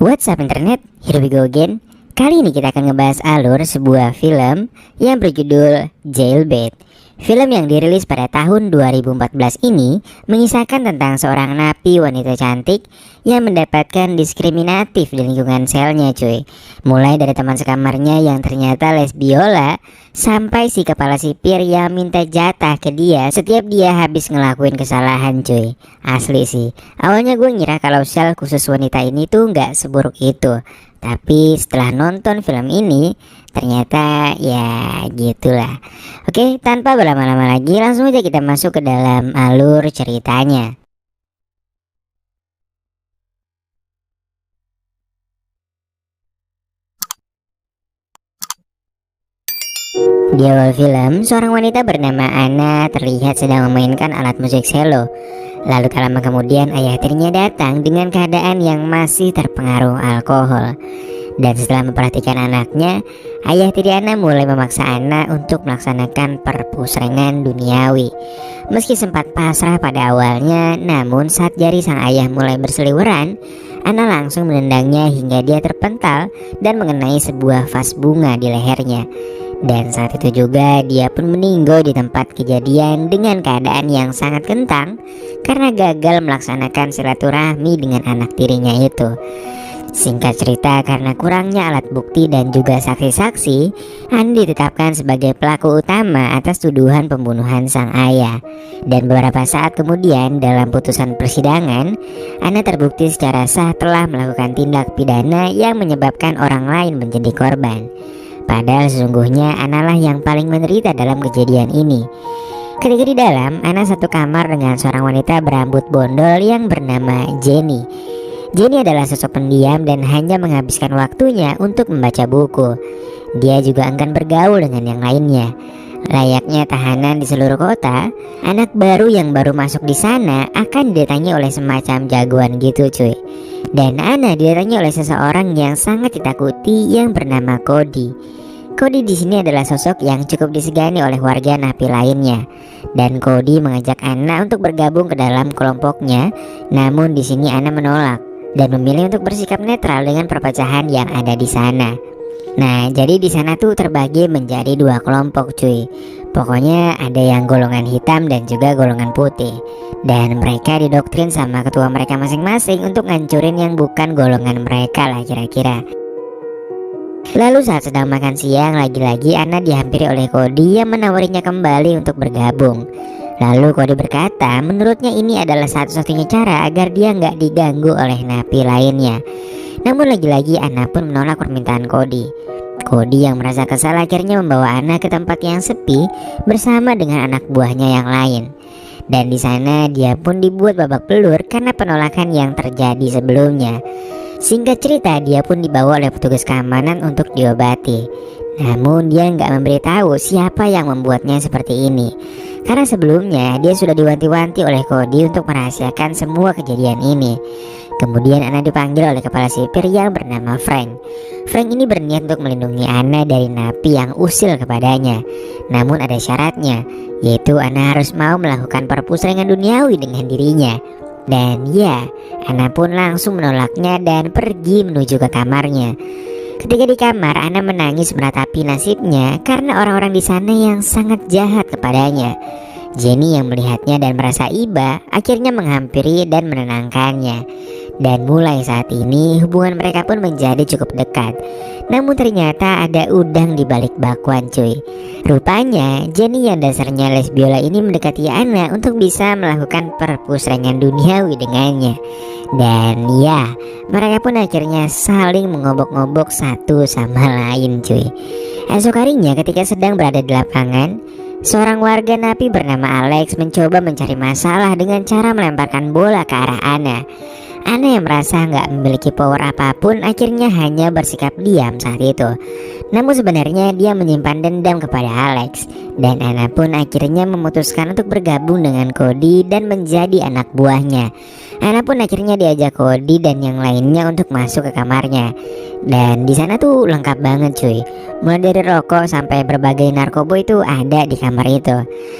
What's up internet, here we go again. Kali ini kita akan ngebahas alur sebuah film yang berjudul Jailbait. Film yang dirilis pada tahun 2014 ini mengisahkan tentang seorang napi wanita cantik yang mendapatkan diskriminatif di lingkungan selnya cuy. Mulai dari teman sekamarnya yang ternyata lesbiola, sampai si kepala sipir yang minta jatah ke dia setiap dia habis ngelakuin kesalahan cuy. Asli sih, awalnya gue ngira kalau sel khusus wanita ini tuh nggak seburuk itu. Tapi setelah nonton film ini ternyata ya gitulah. Oke, tanpa berlama-lama lagi langsung aja kita masuk ke dalam alur ceritanya. Di awal film, seorang wanita bernama Anna terlihat sedang memainkan alat musik cello. Lalu tak lama kemudian ayah tirinya datang dengan keadaan yang masih terpengaruh alkohol. Dan setelah memperhatikan anaknya, ayah tiri Anna mulai memaksa Anna untuk melaksanakan perpusrengan duniawi. Meski sempat pasrah pada awalnya, namun saat jari sang ayah mulai berseliweran, Anna langsung menendangnya hingga dia terpental dan mengenai sebuah vas bunga di lehernya. Dan saat itu juga dia pun meninggal di tempat kejadian dengan keadaan yang sangat kentang karena gagal melaksanakan silaturahmi dengan anak tirinya itu. Singkat cerita, karena kurangnya alat bukti dan juga saksi-saksi, Anna ditetapkan sebagai pelaku utama atas tuduhan pembunuhan sang ayah. Dan beberapa saat kemudian dalam putusan persidangan, Anna terbukti secara sah telah melakukan tindak pidana yang menyebabkan orang lain menjadi korban. Padahal sesungguhnya Anna lah yang paling menderita dalam kejadian ini. Ketika di dalam, Anna satu kamar dengan seorang wanita berambut bondol yang bernama Jenny. Jenny adalah sosok pendiam dan hanya menghabiskan waktunya untuk membaca buku. Dia juga enggan bergaul dengan yang lainnya. Layaknya tahanan di seluruh kota, anak baru yang baru masuk di sana akan didatangi oleh semacam jagoan gitu cuy. Dan Anna didatangi oleh seseorang yang sangat ditakuti yang bernama Cody. Cody di sini adalah sosok yang cukup disegani oleh warga napi lainnya. Dan Cody mengajak Anna untuk bergabung ke dalam kelompoknya, namun di sini Anna menolak dan memilih untuk bersikap netral dengan perpecahan yang ada di sana. Nah, jadi di sana tuh terbagi menjadi dua kelompok cuy. Pokoknya ada yang golongan hitam dan juga golongan putih. Dan mereka didoktrin sama ketua mereka masing-masing untuk ngancurin yang bukan golongan mereka lah kira-kira. Lalu saat sedang makan siang, lagi-lagi Anna dihampiri oleh Cody yang menawarinya kembali untuk bergabung. Lalu Cody berkata menurutnya ini adalah satu-satunya cara agar dia nggak diganggu oleh napi lainnya. Namun lagi-lagi Anna pun menolak permintaan Cody. Cody yang merasa kesal akhirnya membawa Anna ke tempat yang sepi bersama dengan anak buahnya yang lain. Dan di sana dia pun dibuat babak belur karena penolakan yang terjadi sebelumnya. Singkat cerita, dia pun dibawa oleh petugas keamanan untuk diobati. Namun dia nggak memberitahu siapa yang membuatnya seperti ini. Karena sebelumnya dia sudah diwanti-wanti oleh Cody untuk merahasiakan semua kejadian ini. Kemudian Anna dipanggil oleh kepala sipir yang bernama Frank. Frank ini berniat untuk melindungi Anna dari napi yang usil kepadanya. Namun ada syaratnya, yaitu Anna harus mau melakukan perpusrengan duniawi dengan dirinya. Dan ya, Anna pun langsung menolaknya dan pergi menuju ke kamarnya. Ketika di kamar, Anna menangis meratapi nasibnya karena orang-orang di sana yang sangat jahat kepadanya. Jenny yang melihatnya dan merasa iba akhirnya menghampiri dan menenangkannya. Dan mulai saat ini hubungan mereka pun menjadi cukup dekat. Namun ternyata ada udang di balik bakwan cuy. Rupanya Jenny yang dasarnya lesbiola ini mendekati Anna untuk bisa melakukan perpusrengan duniawi dengannya. Dan ya, mereka pun akhirnya saling mengobok-ngobok satu sama lain cuy. Esok harinya ketika sedang berada di lapangan, seorang warga napi bernama Alex mencoba mencari masalah dengan cara melemparkan bola ke arah Anna. Anna yang merasa nggak memiliki power apapun akhirnya hanya bersikap diam saat itu. Namun sebenarnya dia menyimpan dendam kepada Alex. Dan Anna pun akhirnya memutuskan untuk bergabung dengan Cody dan menjadi anak buahnya. Anna pun akhirnya diajak Cody dan yang lainnya untuk masuk ke kamarnya. Dan di sana tuh lengkap banget cuy. Mulai dari rokok sampai berbagai narkoba itu ada di kamar itu.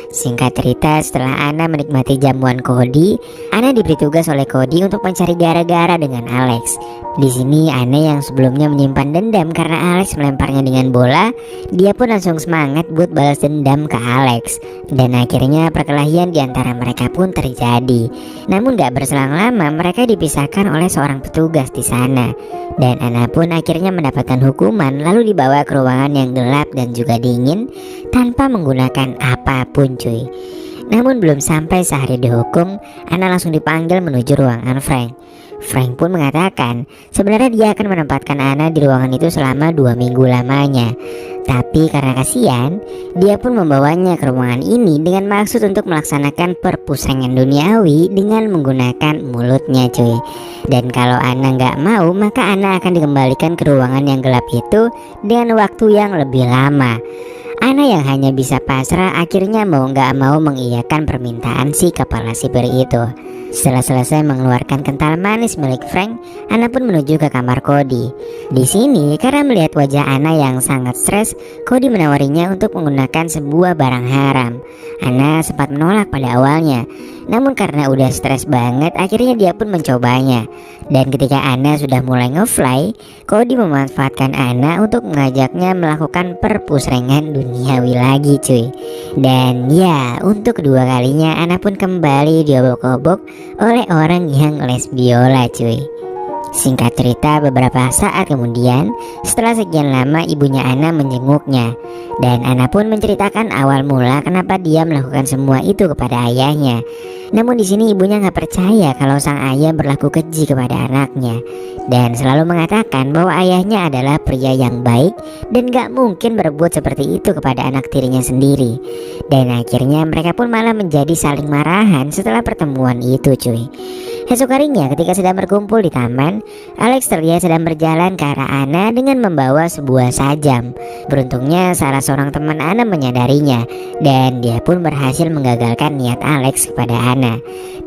Singkat cerita, setelah Anna menikmati jamuan Cody, Anna diberi tugas oleh Cody untuk mencari mencari gara-gara dengan Alex. Di sini Anna yang sebelumnya menyimpan dendam karena Alex melemparnya dengan bola, dia pun langsung semangat buat balas dendam ke Alex. Dan akhirnya perkelahian di antara mereka pun terjadi. Namun gak berselang lama mereka dipisahkan oleh seorang petugas di sana. Dan Anna pun akhirnya mendapatkan hukuman lalu dibawa ke ruangan yang gelap dan juga dingin tanpa menggunakan apapun cuy. Namun belum sampai sehari dihukum, Anna langsung dipanggil menuju ruangan Frank. Frank pun mengatakan sebenarnya dia akan menempatkan Anna di ruangan itu selama 2 minggu lamanya. Tapi karena kasihan, dia pun membawanya ke ruangan ini dengan maksud untuk melaksanakan perpusrengan duniawi dengan menggunakan mulutnya cuy. Dan kalau Anna nggak mau, maka Anna akan dikembalikan ke ruangan yang gelap itu dengan waktu yang lebih lama. Anna yang hanya bisa pasrah akhirnya mau nggak mau mengiyakan permintaan si kepala sipir itu. Setelah selesai mengeluarkan kental manis milik Frank, Anna pun menuju ke kamar Cody. Di sini karena melihat wajah Anna yang sangat stres, Cody menawarinya untuk menggunakan sebuah barang haram. Anna sempat menolak pada awalnya, namun karena udah stres banget akhirnya dia pun mencobanya. Dan ketika Anna sudah mulai ngefly, Cody memanfaatkan Anna untuk mengajaknya melakukan perpusrengan duniawi lagi cuy. Dan ya, untuk kedua kalinya Anna pun kembali diobok-obok oleh orang yang les biola cuy. Singkat cerita, beberapa saat kemudian setelah sekian lama ibunya Anna menjenguknya. Dan Anna pun menceritakan awal mula kenapa dia melakukan semua itu kepada ayahnya. Namun di sini ibunya nggak percaya kalau sang ayah berlaku keji kepada anaknya. Dan selalu mengatakan bahwa ayahnya adalah pria yang baik dan gak mungkin berbuat seperti itu kepada anak tirinya sendiri. Dan akhirnya mereka pun malah menjadi saling marahan setelah pertemuan itu cuy. Esok harinya ketika sedang berkumpul di taman, Alex terlihat sedang berjalan ke arah Anna dengan membawa sebuah sajam. Beruntungnya salah seorang teman Anna menyadarinya dan dia pun berhasil menggagalkan niat Alex kepada Anna.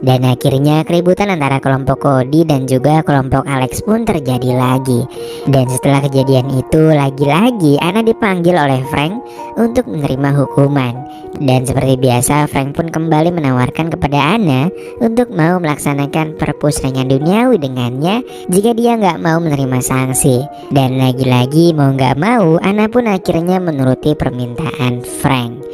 Dan akhirnya keributan antara kelompok Cody dan juga kelompok Alex pun terjadi lagi. Dan setelah kejadian itu lagi-lagi Anna dipanggil oleh Frank untuk menerima hukuman. Dan seperti biasa Frank pun kembali menawarkan kepada Anna untuk mau melaksanakan perpusrengan duniawi dengannya jika dia nggak mau menerima sanksi. Dan lagi-lagi mau nggak mau Anna pun akhirnya menuruti permintaan Frank.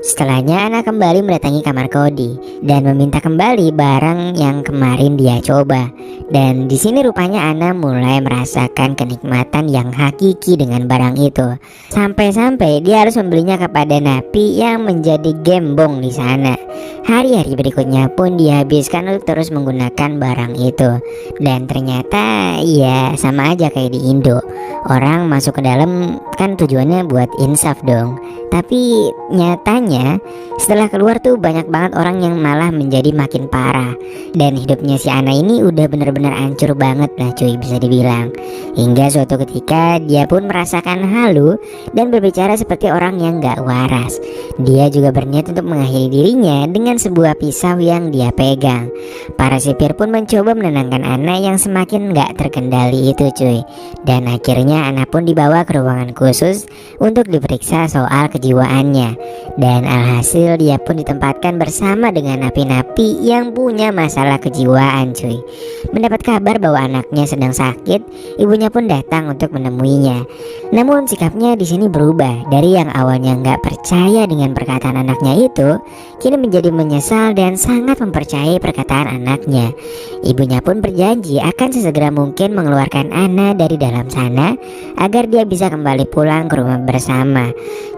Setelahnya Anna kembali mendatangi kamar Cody dan meminta kembali barang yang kemarin dia coba. Dan di sini rupanya Anna mulai merasakan kenikmatan yang hakiki dengan barang itu. Sampai-sampai dia harus membelinya kepada napi yang menjadi gembong di sana. Hari-hari berikutnya pun dihabiskan untuk terus menggunakan barang itu. Dan ternyata ya sama aja kayak di Indo. Orang masuk ke dalam kan tujuannya buat insaf dong. Tapi nyatanya setelah keluar tuh banyak banget orang yang malah menjadi makin parah. Dan hidupnya si Anna ini udah bener-bener hancur banget lah cuy, bisa dibilang. Hingga suatu ketika dia pun merasakan halu dan berbicara seperti orang yang gak waras. Dia juga berniat untuk mengakhiri dirinya dengan sebuah pisau yang dia pegang. Para sipir pun mencoba menenangkan Anna yang semakin gak terkendali itu cuy. Dan akhirnya Anna pun dibawa ke ruangan khusus untuk diperiksa soal kejiwaannya. Dan alhasil dia pun ditempatkan bersama dengan napi-napi yang punya masalah kejiwaan cuy. Mendapat kabar bahwa anaknya sedang sakit, ibunya pun datang untuk menemuinya. Namun sikapnya di sini berubah. Dari yang awalnya nggak percaya dengan perkataan anaknya itu, kini menjadi menyesal dan sangat mempercayai perkataan anaknya. Ibunya pun berjanji akan sesegera mungkin mengeluarkan Anna dari dalam sana agar dia bisa kembali pulang ke rumah bersama.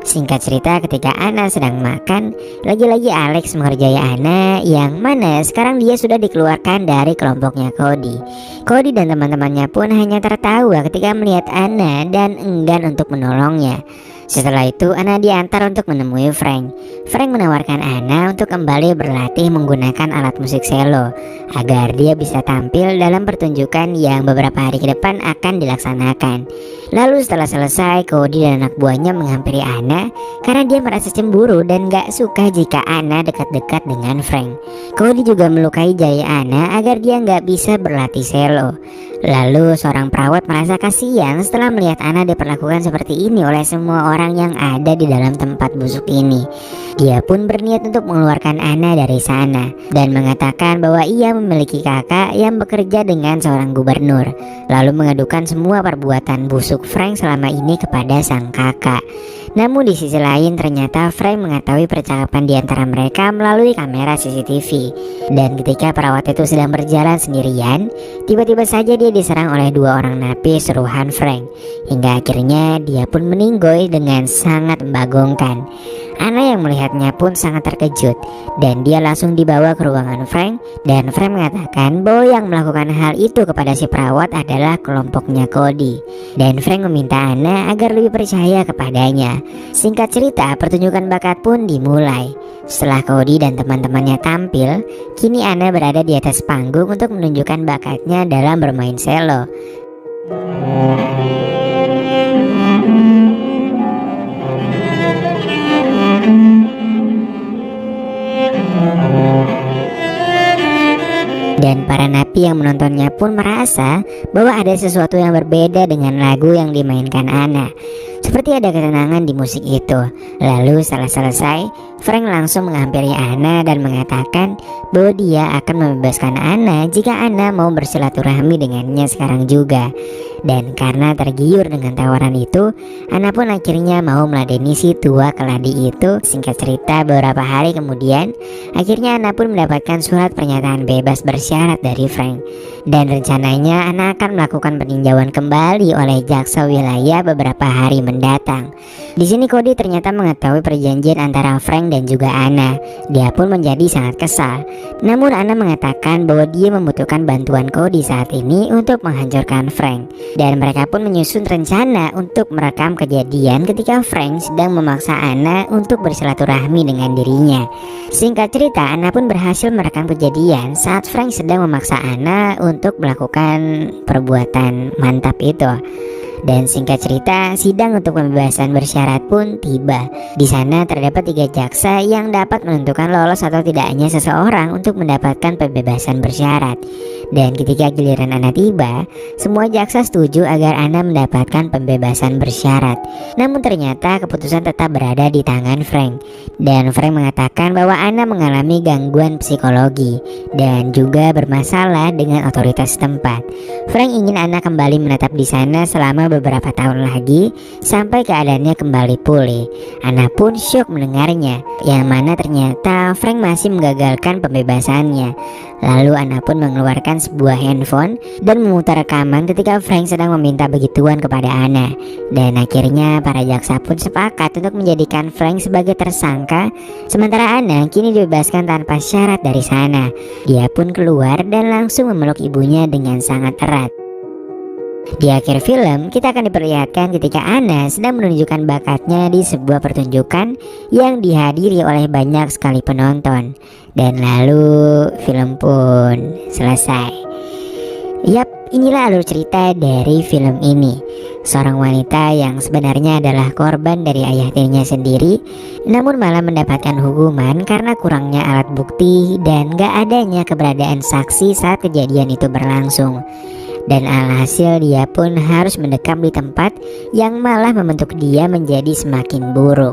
Singkat cerita, ketika Anna sedang makan, lagi-lagi Alex mengerjai Anna yang mana sekarang dia sudah dikeluarkan dari kelompoknya Cody. Cody dan teman-temannya pun hanya tertawa ketika melihat Anna dan enggan untuk menolongnya. Setelah itu Anna diantar untuk menemui Frank. Frank menawarkan Anna untuk kembali berlatih menggunakan alat musik selo agar dia bisa tampil dalam pertunjukan yang beberapa hari ke depan akan dilaksanakan. Lalu setelah selesai, Cody dan anak buahnya menghampiri Anna karena dia merasa cemburu dan gak suka jika Anna dekat-dekat dengan Frank. Cody juga melukai jari Anna agar dia gak bisa berlatih selo. Lalu seorang perawat sempat merasa kasihan setelah melihat Anna diperlakukan seperti ini oleh semua orang yang ada di dalam tempat busuk ini. Dia pun berniat untuk mengeluarkan Anna dari sana dan mengatakan bahwa ia memiliki kakak yang bekerja dengan seorang gubernur, lalu mengadukan semua perbuatan busuk Frank selama ini kepada sang kakak. Namun di sisi lain ternyata Frank mengetahui percakapan di antara mereka melalui kamera CCTV. Dan ketika perawat itu sedang berjalan sendirian, tiba-tiba saja dia diserang oleh dua orang napi suruhan Frank. Hingga akhirnya dia pun meninggoy dengan sangat membagongkan. Anna yang melihatnya pun sangat terkejut dan dia langsung dibawa ke ruangan Frank, dan Frank mengatakan bahwa yang melakukan hal itu kepada si perawat adalah kelompoknya Cody. Dan Frank meminta Anna agar lebih percaya kepadanya. Singkat cerita, pertunjukan bakat pun dimulai. Setelah Cody dan teman-temannya tampil, kini Anna berada di atas panggung untuk menunjukkan bakatnya dalam bermain selo. Dan para napi yang menontonnya pun merasa bahwa ada sesuatu yang berbeda dengan lagu yang dimainkan Anna. Seperti ada ketenangan di musik itu. Lalu setelah selesai, Frank langsung menghampiri Anna dan mengatakan bahwa dia akan membebaskan Anna jika Anna mau bersilaturahmi dengannya sekarang juga. Dan karena tergiur dengan tawaran itu, Anna pun akhirnya mau meladeni si tua keladi itu. Singkat cerita, beberapa hari kemudian, akhirnya Anna pun mendapatkan surat pernyataan bebas bersyarat dari Frank. Dan rencananya Anna akan melakukan peninjauan kembali oleh jaksa wilayah beberapa hari mendatang. Di sini Cody ternyata mengetahui perjanjian antara Frank dan juga Anna. Dia pun menjadi sangat kesal. Namun Anna mengatakan bahwa dia membutuhkan bantuan Cody saat ini untuk menghancurkan Frank. Dan mereka pun menyusun rencana untuk merekam kejadian ketika Frank sedang memaksa Anna untuk bersilaturahmi dengan dirinya. Singkat cerita, Anna pun berhasil merekam kejadian saat Frank sedang memaksa Anna untuk melakukan perbuatan mantap itu. Dan singkat cerita, sidang untuk pembebasan bersyarat pun tiba. Di sana terdapat 3 jaksa yang dapat menentukan lolos atau tidaknya seseorang untuk mendapatkan pembebasan bersyarat. Dan ketika giliran Anna tiba, semua jaksa setuju agar Anna mendapatkan pembebasan bersyarat. Namun ternyata keputusan tetap berada di tangan Frank. Dan Frank mengatakan bahwa Anna mengalami gangguan psikologi dan juga bermasalah dengan otoritas setempat. Frank ingin Anna kembali menetap di sana selama beberapa tahun lagi sampai keadaannya kembali pulih. Anna pun syok mendengarnya, yang mana ternyata Frank masih menggagalkan pembebasannya. Lalu Anna pun mengeluarkan sebuah handphone dan memutar rekaman ketika Frank sedang meminta begituan kepada Anna. Dan akhirnya para jaksa pun sepakat untuk menjadikan Frank sebagai tersangka, sementara Anna kini dibebaskan tanpa syarat dari sana. Dia pun keluar dan langsung memeluk ibunya dengan sangat erat. Di akhir film, kita akan diperlihatkan ketika Anna sedang menunjukkan bakatnya di sebuah pertunjukan yang dihadiri oleh banyak sekali penonton. Dan lalu film pun selesai. Yap, inilah alur cerita dari film ini. Seorang wanita yang sebenarnya adalah korban dari ayah tirinya sendiri, namun malah mendapatkan hukuman karena kurangnya alat bukti dan gak adanya keberadaan saksi saat kejadian itu berlangsung. Dan alhasil dia pun harus mendekam di tempat yang malah membentuk dia menjadi semakin buruk.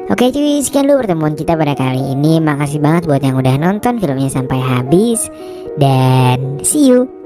Oke cuy, sekian dulu pertemuan kita pada kali ini. Makasih banget buat yang udah nonton filmnya sampai habis. Dan see you.